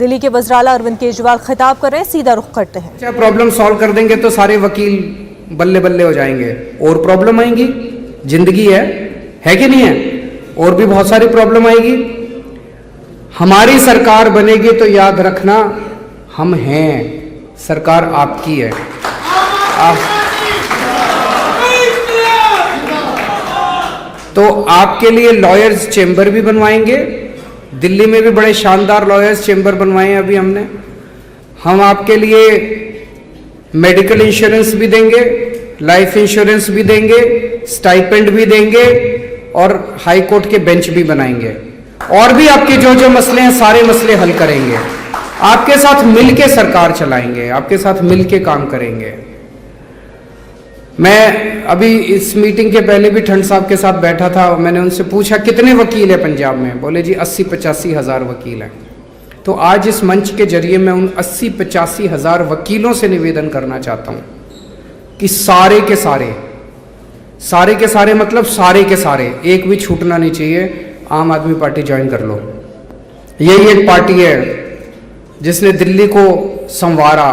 दिल्ली के वज़ीर-ए-आला अरविंद केजरीवाल खिताब कर रहे हैं, सीधा रुख करते हैं। क्या प्रॉब्लम सॉल्व कर देंगे तो सारे वकील बल्ले बल्ले हो जाएंगे, और प्रॉब्लम आएंगी? जिंदगी है कि नहीं है? और भी बहुत सारी प्रॉब्लम आएगी। हमारी सरकार बनेगी तो याद रखना हम हैं, सरकार आपकी है। तो आपके लिए लॉयर्स चेंबर भी बनवाएंगे, दिल्ली में भी बड़े शानदार लॉयर्स चेंबर बनवाए हैं अभी हमने। हम आपके लिए मेडिकल इंश्योरेंस भी देंगे, लाइफ इंश्योरेंस भी देंगे, स्टाइपेंड भी देंगे और हाई कोर्ट के बेंच भी बनाएंगे। और भी आपके जो जो मसले हैं सारे मसले हल करेंगे। आपके साथ मिलके सरकार चलाएंगे, आपके साथ मिलके काम करेंगे। मैं अभी इस मीटिंग के पहले भी ठंड साहब के साथ बैठा था, मैंने उनसे पूछा कितने वकील हैं पंजाब में? बोले जी 80-85 हज़ार वकील हैं। तो आज इस मंच के जरिए मैं उन 80-85 हज़ार वकीलों से निवेदन करना चाहता हूं कि सारे के सारे मतलब सारे के सारे, एक भी छूटना नहीं चाहिए, आम आदमी पार्टी ज्वाइन कर लो। यही एक पार्टी है जिसने दिल्ली को संवारा,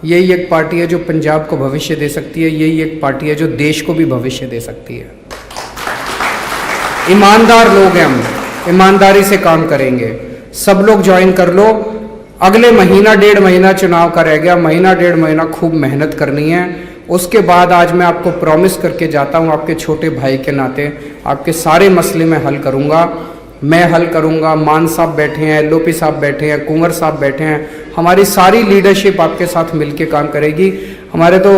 यही एक पार्टी है जो पंजाब को भविष्य दे सकती है, यही एक पार्टी है जो देश को भी भविष्य दे सकती है। ईमानदार लोग हैं हम, ईमानदारी से काम करेंगे। सब लोग ज्वाइन कर लो। अगले महीना 1.5 महीना चुनाव का रह गया, महीना 1.5 महीना खूब मेहनत करनी है। उसके बाद आज मैं आपको प्रॉमिस करके जाता हूं, आपके छोटे भाई के नाते आपके सारे मसले मैं हल करूंगा। मैं हल करूंगा, मान साहब बैठे हैं, एलओपी साहब बैठे हैं, कुंवर साहब बैठे हैं, हमारी सारी लीडरशिप आपके साथ मिलके काम करेगी। हमारे तो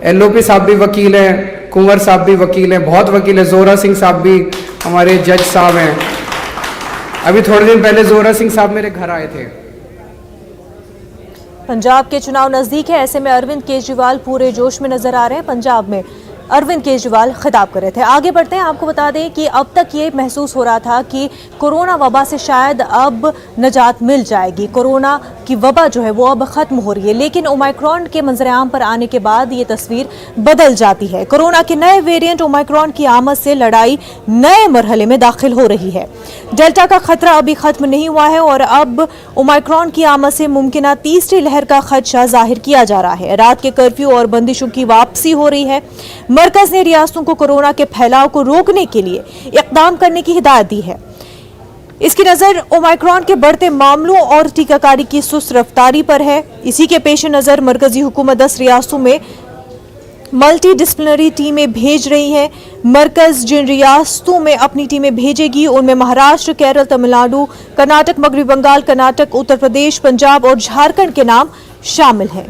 एलओपी साहब भी वकील हैं, कुंवर साहब भी वकील हैं, बहुत वकील हैं, जोरा सिंह साहब भी हमारे जज साहब हैं। अभी थोड़े दिन पहले जोरा सिंह साहब मेरे घर आए थे। पंजाब के चुनाव नजदीक है, ऐसे में अरविंद केजरीवाल पूरे जोश में नजर आ रहे हैं। पंजाब में अरविंद केजरीवाल खिताब कर रहे थे। आगे बढ़ते हैं, आपको बता दें कि अब तक ये महसूस हो रहा था कि कोरोना वबा से शायद अब निजात मिल जाएगी, कोरोना की वबा जो है वो अब ख़त्म हो रही है, लेकिन ओमाइक्रॉन के मंजर-ए-आम पर आने के बाद ये तस्वीर बदल जाती है। कोरोना के नए वेरिएंट ओमाइक्रॉन की आमद से लड़ाई नए मरहले में दाखिल हो रही है। डेल्टा का खतरा अभी खत्म नहीं हुआ है और अब ओमाइक्रॉन की आमद से मुमकिन तीसरी लहर का खदशा जाहिर किया जा रहा है। रात के कर्फ्यू और बंदिशों की वापसी हो रही है। मरकज ने रियासतों को कोरोना के फैलाव को रोकने के लिए इक़दाम करने की हिदायत दी है। इसकी नजर ओमाइक्रॉन के बढ़ते मामलों और टीकाकारी की सुस्त रफ्तारी पर है। इसी के पेश नजर मरकजी हुकूमत 10 रियासतों में मल्टी डिसिप्लिनरी टीमें भेज रही है। मरकज जिन रियासतों में अपनी टीमें भेजेगी उनमें महाराष्ट्र, केरल, तमिलनाडु, कर्नाटक, मगरबी बंगाल, कर्नाटक, उत्तर प्रदेश, पंजाब और झारखंड के नाम शामिल हैं।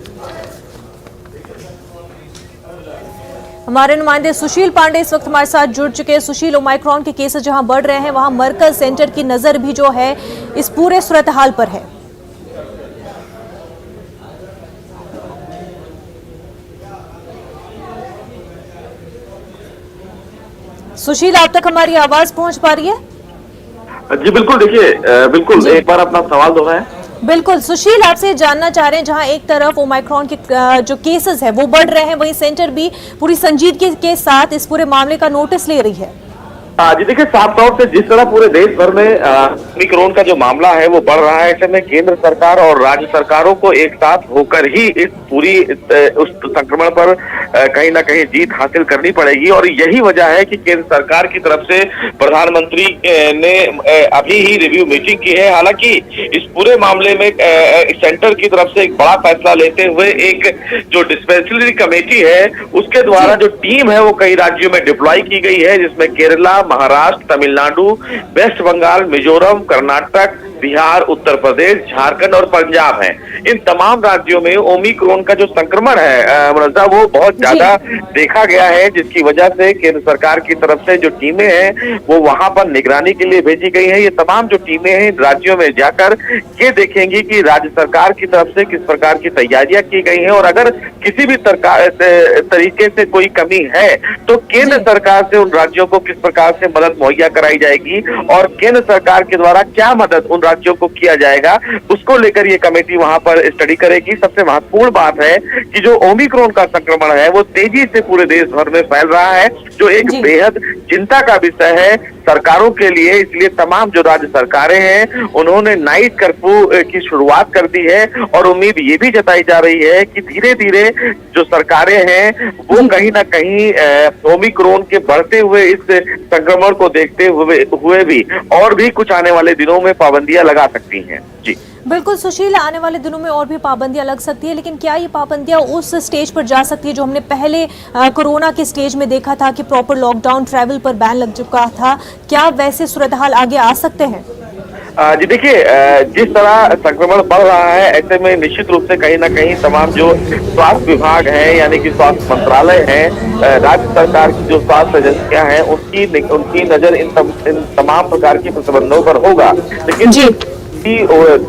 हमारे नुमाइंदे सुशील पांडे इस वक्त हमारे साथ जुड़ चुके हैं। सुशील, ओमाइक्रॉन के केसेस जहां बढ़ रहे हैं वहां मरकज सेंटर की नजर भी जो है इस पूरे सूरत हाल पर है। सुशील, आप तक हमारी आवाज पहुंच पा रही है? जी बिल्कुल, देखिए बिल्कुल एक बार अपना सवाल दोहराएं। बिल्कुल सुशील, आपसे जानना चाह रहे हैं, जहां एक तरफ ओमाइक्रॉन के जो केसेस है वो बढ़ रहे हैं, वहीं सेंटर भी पूरी संजीदगी के साथ इस पूरे मामले का नोटिस ले रही है। जी देखिए, साफ तौर से जिस तरह पूरे देश भर में ओमिक्रॉन का जो मामला है वो बढ़ रहा है, ऐसे में केंद्र सरकार और राज्य सरकारों को एक साथ होकर ही इस पूरी उस संक्रमण पर कहीं ना कहीं जीत हासिल करनी पड़ेगी। और यही वजह है कि केंद्र सरकार की तरफ से प्रधानमंत्री ने अभी ही रिव्यू मीटिंग की है। हालांकि इस पूरे मामले में सेंटर की तरफ से एक बड़ा फैसला लेते हुए एक जो डिस्पेंसरी कमेटी है उसके द्वारा जो टीम है वो कई राज्यों में डिप्लॉय की गई है, जिसमें केरला, महाराष्ट्र, तमिलनाडु, वेस्ट बंगाल, मिजोरम, कर्नाटक, बिहार, उत्तर प्रदेश, झारखंड और पंजाब है। इन तमाम राज्यों में ओमिक्रॉन का जो संक्रमण है मुनज़्ज़ा वो बहुत ज्यादा देखा गया है, जिसकी वजह से केंद्र सरकार की तरफ से जो टीमें हैं वो वहां पर निगरानी के लिए भेजी गई है। ये तमाम जो टीमें हैं राज्यों में जाकर ये देखेंगी कि राज्य सरकार की तरफ से किस प्रकार की तैयारियां की गई हैं और अगर किसी भी तरीके से कोई कमी है तो केंद्र सरकार से उन राज्यों को किस प्रकार से मदद मुहैया कराई जाएगी और केंद्र सरकार के द्वारा क्या मदद उन राज्यों को किया जाएगा, उसको लेकर ये कमेटी वहां पर स्टडी करेगी। सबसे महत्वपूर्ण बात है कि जो ओमिक्रॉन का संक्रमण है वो तेजी से पूरे देश भर में फैल रहा है, जो एक बेहद चिंता का विषय है। सरकारों के लिए, इसलिए तमाम जो राज्य सरकारें हैं उन्होंने नाइट कर्फ्यू की शुरुआत कर दी है और उम्मीद ये भी जताई जा रही है कि धीरे धीरे जो सरकारें हैं वो कहीं ना कहीं ओमिक्रॉन के बढ़ते हुए इस संक्रमण को देखते हुए भी और भी कुछ आने वाले दिनों में पाबंदियां लगा सकती हैं। जी बिल्कुल सुशील, आने वाले दिनों में और भी पाबंदियां लग सकती है, लेकिन क्या ये पाबंदियां उस स्टेज पर जा सकती है जो हमने पहले कोरोना के स्टेज में देखा था कि प्रॉपर लॉकडाउन, ट्रैवल पर बैन लग चुका था? क्या वैसे सूरत हाल आगे आ सकते हैं? जी देखिए, जिस तरह संक्रमण बढ़ रहा है ऐसे में निश्चित रूप से कहीं ना कहीं तमाम जो स्वास्थ्य विभाग है यानी कि स्वास्थ्य मंत्रालय है, राज्य सरकार की जो स्वास्थ्य एजेंसियां हैं उनकी नजर इन तमाम प्रकार के प्रतिबंधों पर होगा। लेकिन जी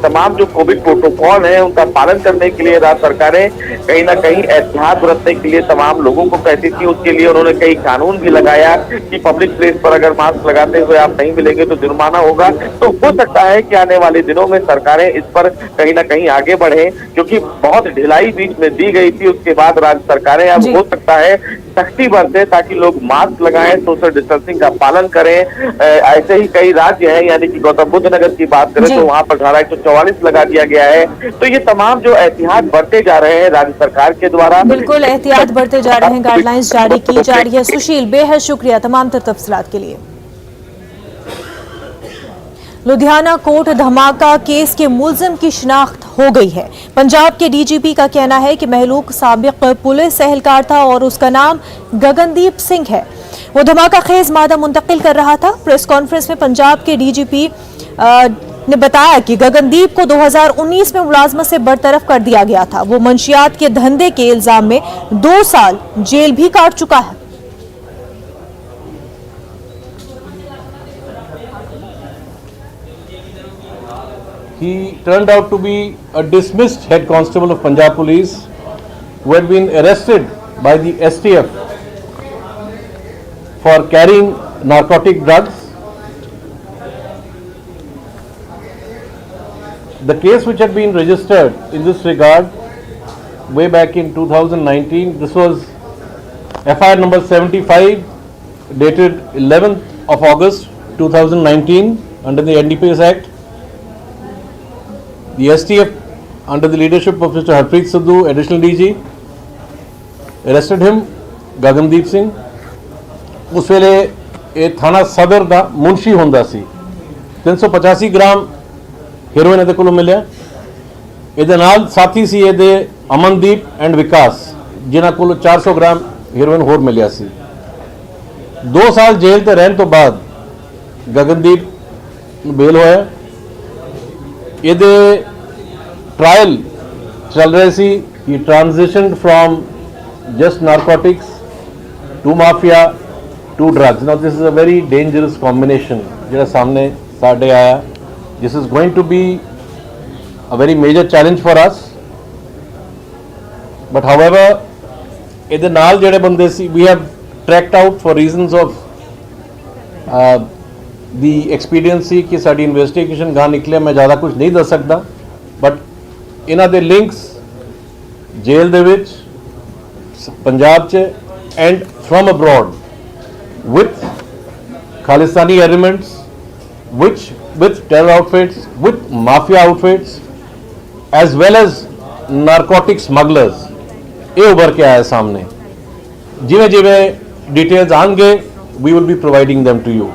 तमाम जो कोविड प्रोटोकॉल है उनका पालन करने के लिए राज्य सरकारें कहीं ना कहीं एहतियात बरतने के लिए तमाम लोगों को कहती थी। उसके लिए उन्होंने कई कानून भी लगाया कि पब्लिक प्लेस पर अगर मास्क लगाते हुए आप नहीं मिलेंगे तो जुर्माना होगा। तो हो सकता है कि आने वाले दिनों में सरकारें इस पर कहीं ना कहीं आगे बढ़े, क्योंकि बहुत ढिलाई बीच में दी गई थी। उसके बाद राज्य सरकारें अब हो सकता है सख्ती बरते ताकि लोग मास्क लगाएं, सोशल डिस्टेंसिंग का पालन करें। ऐसे ही कई राज्य हैं, यानी कि गौतम बुद्ध नगर की बात करें तो वहां पर धारा 144 लगा दिया गया है। तो ये तमाम जो एहतियात बरते जा रहे हैं राज्य सरकार के द्वारा, बिल्कुल एहतियात बरते जा रहे हैं, गाइडलाइंस जारी की जा रही है। सुशील, बेहद शुक्रिया तमाम तफसीलात के लिए। लुधियाना कोर्ट धमाका केस के मुलजिम की शिनाख्त हो गई है। पंजाब के डीजीपी का कहना है कि महलूक साबिक पुलिस एहलकार था और उसका नाम गगनदीप सिंह है। वो धमाका खेज मादा मुंतकिल कर रहा था। प्रेस कॉन्फ्रेंस में पंजाब के डीजीपी ने बताया कि गगनदीप को 2019 में मुलाजमत से बरतरफ कर दिया गया था। वो मंशियात के धंधे के इल्जाम में 2 साल जेल भी काट चुका है। He turned out to be a dismissed head constable of Punjab Police who had been arrested by the STF for carrying narcotic drugs. The case which had been registered in this regard way back in 2019, this was FIR number 75 dated 11th of August 2019 under the NDPS Act. The STF under the leadership of Mr. Harpreet Sidhu, additional DG, arrested him, Gagandeep Singh. उस वेले ये थाना सदर का मुंशी होंदा सी। 385 gram heroin ਇਹਦੇ ਕੋਲੋਂ ਮਿਲਿਆ। ਇਹਦੇ ਨਾਲ ਸਾਥੀ ਸੀ ਇਹਦੇ ਅਮਨਦੀਪ ਐਂਡ ਵਿਕਾਸ ਜਿਨ੍ਹਾਂ ਕੋਲੋਂ 400 ਗ੍ਰਾਮ ਹੈਰੋਇਨ ਹੋਰ ਮਿਲਿਆ ਸੀ। 2 ਸਾਲ ਜੇਲ੍ਹ ਤੇ ਰਹਿਣ ਤੋਂ ਬਾਅਦ ਗਗਨਦੀਪ ਨੂੰ ਬੇਲ ਹੋਇਆ। ਇਹਦੇ ट्रायल चल रहे सी। he transitioned from just narcotics to mafia to drugs. Now this is a very dangerous combination ਜਿਹੜਾ ਸਾਹਮਣੇ ਸਾਡੇ ਆਇਆ। This is going to be a very major challenge for us, but however ਇਹਦੇ ਨਾਲ ਜਿਹੜੇ ਬੰਦੇ ਸੀ we have tracked out for reasons of the expediency ਕਿ ਸਾਡੀ ਇਨਵੈਸਟੀਗੇਸ਼ਨ ਗਾਂ ਨਿਕਲਿਆ। ਮੈਂ ਜ਼ਿਆਦਾ ਕੁਝ ਨਹੀਂ ਦੱਸ ਸਕਦਾ, ਬਟ ਇਹਨਾਂ ਦੇ ਲਿੰਕਸ ਜੇਲ੍ਹ ਦੇ ਵਿੱਚ ਪੰਜਾਬ 'ਚ and from abroad with Khalistani elements, which with terror outfits, with mafia outfits, as well as narcotic smugglers, ये उभर के आया सामने। जिवें जिवें डिटेल्स आएंगे we will be providing them to you.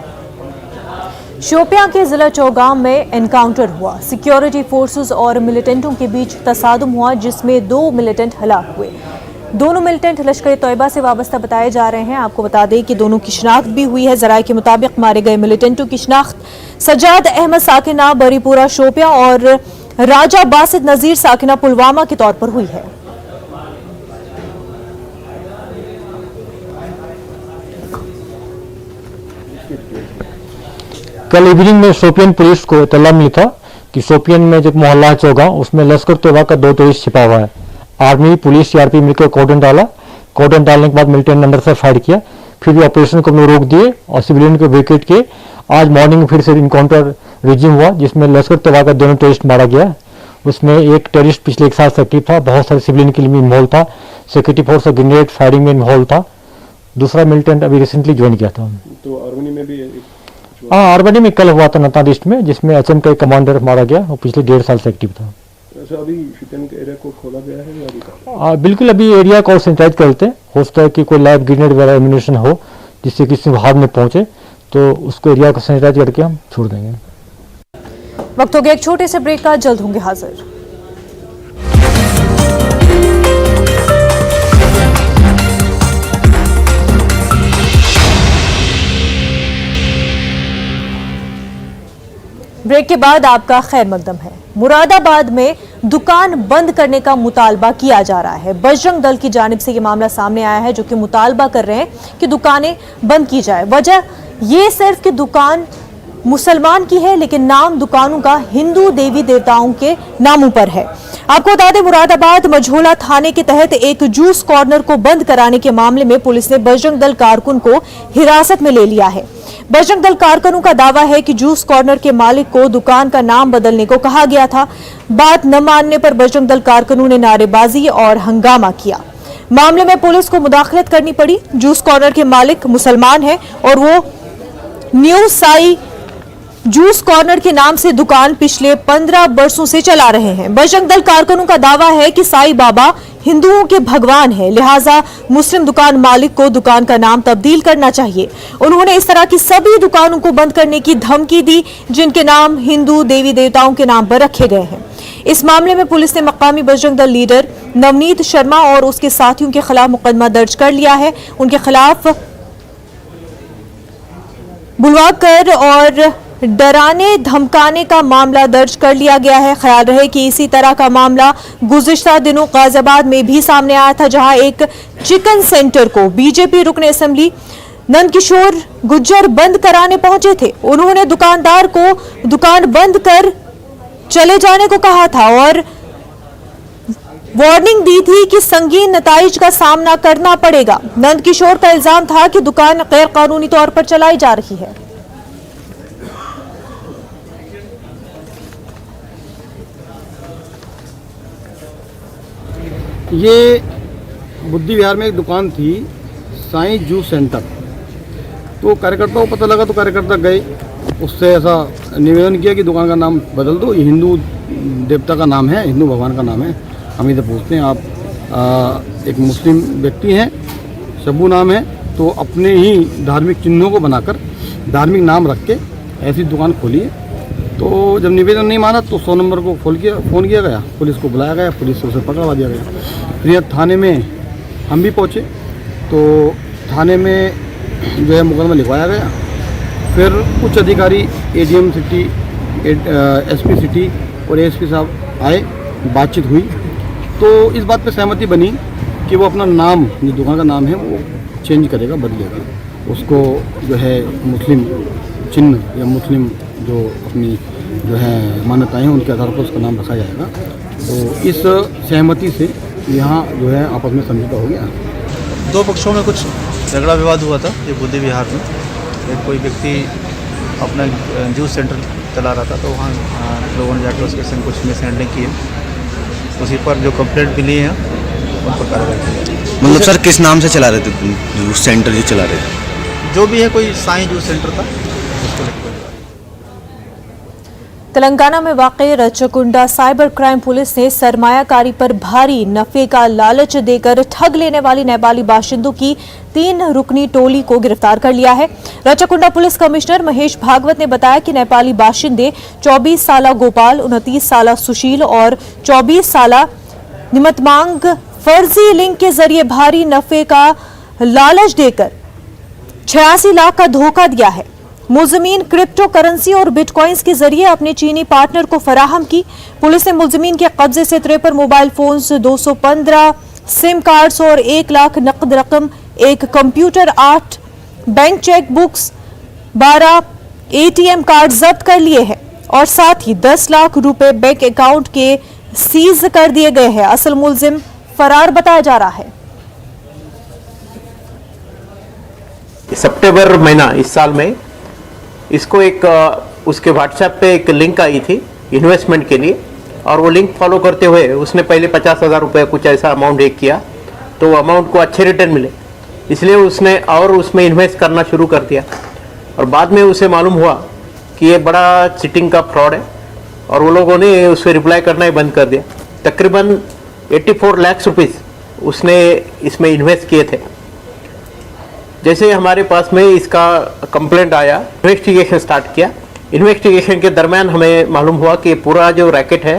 Shopian के जिला चौगाम में एनकाउंटर हुआ। सिक्योरिटी फोर्सेस और मिलिटेंटों के बीच तसादुम हुआ जिसमें 2 मिलिटेंट हलाक हुए। दोनों मिलिटेंट लश्कर तोयबा से वाबस्ता बताए जा रहे हैं। आपको बता दें कि दोनों की शिनाख्त भी हुई है। जराये के मुताबिक मारे गए मिलिटेंटों की शिनाख्त सजाद अहमद साकिना बरीपुरा शोपियां और राजा बासित नजीर साकिना पुलवामा के तौर पर हुई है। कल इवनिंग में शोपियन पुलिस को इत्तला मिली था कि शोपियन में जो मोहल्ला चौगांव उसमें लश्कर तोयबा का 2 टेररिस्ट छिपा हुआ है। आर्मी पुलिस सीआरपी मिलकर कॉर्डन डाला। कॉर्डन डालने के बाद मिलिटेंट ने अंदर से फायर किया। फिर भी ऑपरेशन को रोक दिए और सिविलियन को वेकेट किए। आज मॉर्निंग में फिर से इनकाउंटर रिज्यूम हुआ जिसमें लश्कर तोयबा का 2 टेररिस्ट मारा गया। उसमें एक टेररिस्ट पिछले 1 साल से एक्टिव था। बहुत सारे सिविलियन के लिए माहौल था। सिक्योरिटी फोर्स और ग्रेनेड फायरिंग में माहौल था। दूसरा मिलिटेंट अभी रिसेंटली ज्वाइन किया था। तो आर्मी में भी हाँ, आरबडी में कल हुआ था नतादिष्ट में, जिसमें एचएम का एक कमांडर मारा गया, वो पिछले 1.5 साल से एक्टिव था। ऐसा अभी शूटिंग के एरिया को खोला गया है या अभी बिल्कुल, अभी एरिया को सैनिटाइज करते हैं। हो सकता है कि कोई लाइव ग्रेनेड वगैरह एम्यूनिशन हो जिससे किसी को हाथ में पहुंचे, तो उसको एरिया को सैनिटाइज करके हम छोड़ देंगे। वक्त हो गया एक छोटे से ब्रेक का, जल्द होंगे हाजिर। ब्रेक के बाद आपका खैर मकदम है। मुरादाबाद में दुकान बंद करने का मुतालबा किया जा रहा है। बजरंग दल की जानिब से ये मामला सामने आया है, जो कि मुतालबा कर रहे हैं कि दुकानें बंद की जाए। वजह ये सिर्फ कि दुकान मुसलमान की है, लेकिन नाम दुकानों का हिंदू देवी देवताओं के नामों पर है। आपको बता दें, मुरादाबाद मझोला थाने के तहत एक जूस कॉर्नर को बंद कराने के मामले में पुलिस ने बजरंग दल कारकुन को हिरासत में ले लिया है। बजरंग दल कारकुनों का दावा है कि जूस कॉर्नर के मालिक को दुकान का नाम बदलने को कहा गया था। बात न मानने पर बजरंग दल कारकुनों ने नारेबाजी और हंगामा किया। मामले में पुलिस को मुदाखलत करनी पड़ी। जूस कॉर्नर के मालिक मुसलमान है और वो न्यू साई जूस कॉर्नर के नाम से दुकान पिछले 15 वर्षों से चला रहे हैं। बजरंग दल कारकुनों का दावा है कि साई बाबा हिंदुओं के भगवान है, लिहाजा मुस्लिम दुकान मालिक को दुकान का नाम तब्दील करना चाहिए। उन्होंने इस तरह की सभी दुकानों को बंद करने की धमकी दी जिनके नाम हिंदू देवी देवताओं के नाम पर रखे गए हैं। इस मामले में पुलिस ने मकामी बजरंग दल लीडर नवनीत शर्मा और उसके साथियों के खिलाफ मुकदमा दर्ज कर लिया है। उनके खिलाफ बुलवाकर और डराने धमकाने का मामला दर्ज कर लिया गया है। ख्याल रहे कि इसी तरह का मामला गुज़िश्ता दिनों गाजियाबाद में भी सामने आया था, जहां एक चिकन सेंटर को बीजेपी रुकन असेंबली नंदकिशोर गुज्जर बंद कराने पहुंचे थे। उन्होंने दुकानदार को दुकान बंद कर चले जाने को कहा था और वार्निंग दी थी कि संगीन नताइज का सामना करना पड़ेगा। नंदकिशोर का इल्जाम था कि दुकान गैर कानूनी तौर पर चलाई जा रही है। ये बुद्धि विहार में एक दुकान थी, साईं जूस सेंटर। तो कार्यकर्ताओं को पता लगा तो कार्यकर्ता गए, उससे ऐसा निवेदन किया कि दुकान का नाम बदल दो, ये हिंदू देवता का नाम है, हिंदू भगवान का नाम है। हम इधर पूछते हैं, आप एक मुस्लिम व्यक्ति हैं, शब्बू नाम है, तो अपने ही धार्मिक चिन्हों को बनाकर धार्मिक नाम रख के ऐसी दुकान खोली है। तो जब निवेदन नहीं माना तो 100 नंबर को फ़ोन किया गया, पुलिस को बुलाया गया, पुलिस से उसे पकड़वा दिया गया। फिर थाने में हम भी पहुँचे तो थाने में जो है मुकदमा लिखवाया गया। फिर कुछ अधिकारी एडीएम सिटी, एसपी सिटी और एएसपी साहब आए, बातचीत हुई तो इस बात पे सहमति बनी कि वो अपना नाम, जो दुकान का नाम है, वो चेंज करेगा, बदलेगा। उसको जो है मुस्लिम चिन्ह या मुस्लिम जो अपनी जो है मान्यताएं हैं उनके आधार पर उसका नाम रखा जाएगा। तो इस सहमति से यहाँ जो है आपस में समझौता हो गया। दो पक्षों में कुछ झगड़ा विवाद हुआ था ये बुद्धि विहार में। एक कोई व्यक्ति अपना जूस सेंटर चला रहा था, तो वहाँ लोगों ने जाकर उसके संग कुछ मिस हैंडलिंग की है। उसी पर जो कंप्लेंट मिली है उन पर कार्रवाई की। मतलब सर किस नाम से चला रहे थे जूस सेंटर, जो चला रहे थे? जो भी है, कोई साईं जूस सेंटर था, उसको लेकर। तेलंगाना में वाक़ई रचकुंडा साइबर क्राइम पुलिस ने सरमायाकारी पर भारी नफे का लालच देकर ठग लेने वाली नेपाली बाशिंदों की 3 रुकनी टोली को गिरफ्तार कर लिया है। रचकुंडा पुलिस कमिश्नर महेश भागवत ने बताया कि नेपाली बाशिंदे 24 साला गोपाल, 29 साला सुशील और 24 साला निमतमांग फर्जी लिंक के जरिए भारी नफे का लालच देकर 86 लाख का धोखा दिया है। मुलजमीन क्रिप्टो करेंसी और बिटकॉइंस के जरिए अपने चीनी पार्टनर को फराहम की। पुलिस ने मुलजमीन के कब्जे से 53 मोबाइल फोन्स, 215 सिम कार्ड्स और 1 लाख नकद रकम, एक computer, 8 bank cheque books, 12 ATM card जब्त कर लिए हैं और साथ ही 10 लाख रुपए बैंक अकाउंट के सीज कर दिए गए हैं। असल मुलजिम फरार बताया जा रहा है। सितंबर महीना इस साल में इसको एक उसके व्हाट्सएप पे एक लिंक आई थी इन्वेस्टमेंट के लिए, और वो लिंक फॉलो करते हुए उसने पहले 50,000 रुपये कुछ ऐसा अमाउंट एक किया, तो वो अमाउंट को अच्छे रिटर्न मिले, इसलिए उसने और उसमें इन्वेस्ट करना शुरू कर दिया। और बाद में उसे मालूम हुआ कि ये बड़ा चीटिंग का फ्रॉड है और वो लोगों ने उसे रिप्लाई करना ही बंद कर दिया। तकरीबन 84 लाख रुपीस उसने इसमें इन्वेस्ट किए थे। जैसे हमारे पास में इसका कंप्लेंट आया, इन्वेस्टिगेशन स्टार्ट किया। इन्वेस्टिगेशन के दरमियान हमें मालूम हुआ कि पूरा जो रैकेट है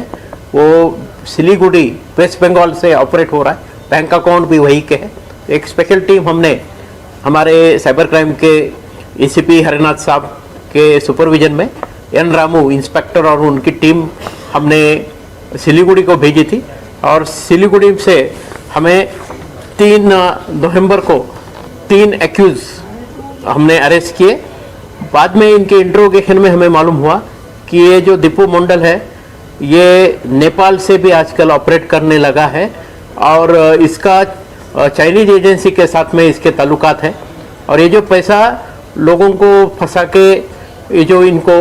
वो सिलीगुड़ी वेस्ट बंगाल से ऑपरेट हो रहा है, बैंक अकाउंट भी वही के है। एक स्पेशल टीम हमने हमारे साइबर क्राइम के एसीपी हरिनाथ साहब के सुपरविजन में एन रामू इंस्पेक्टर और उनकी टीम हमने सिलीगुड़ी को भेजी थी और सिलीगुड़ी से हमें 3 नवंबर को 3 एक्यूज हमने अरेस्ट किए। बाद में इनके इंट्रोगेशन में हमें मालूम हुआ कि ये जो दीपू मंडल है ये नेपाल से भी आजकल ऑपरेट करने लगा है और इसका चाइनीज एजेंसी के साथ में इसके ताल्लुकात हैं और ये जो पैसा लोगों को फंसा के ये जो इनको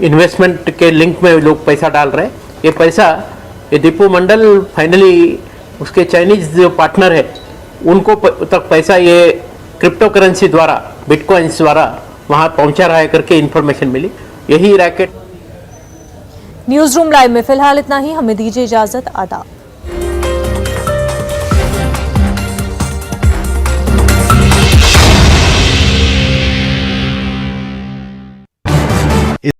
इन्वेस्टमेंट के लिंक में लोग पैसा डाल रहे हैं, ये पैसा ये दीपू मंडल फाइनली उसके चाइनीज जो पार्टनर है उनको तक पैसा ये क्रिप्टो करेंसी द्वारा, बिटकॉइंस द्वारा वहाँ पहुँचा रहा है करके इन्फॉर्मेशन मिली। यही रैकेट। न्यूज़ रूम लाइव में फिलहाल इतना ही, हमें दीजिए इजाजत। आदाब।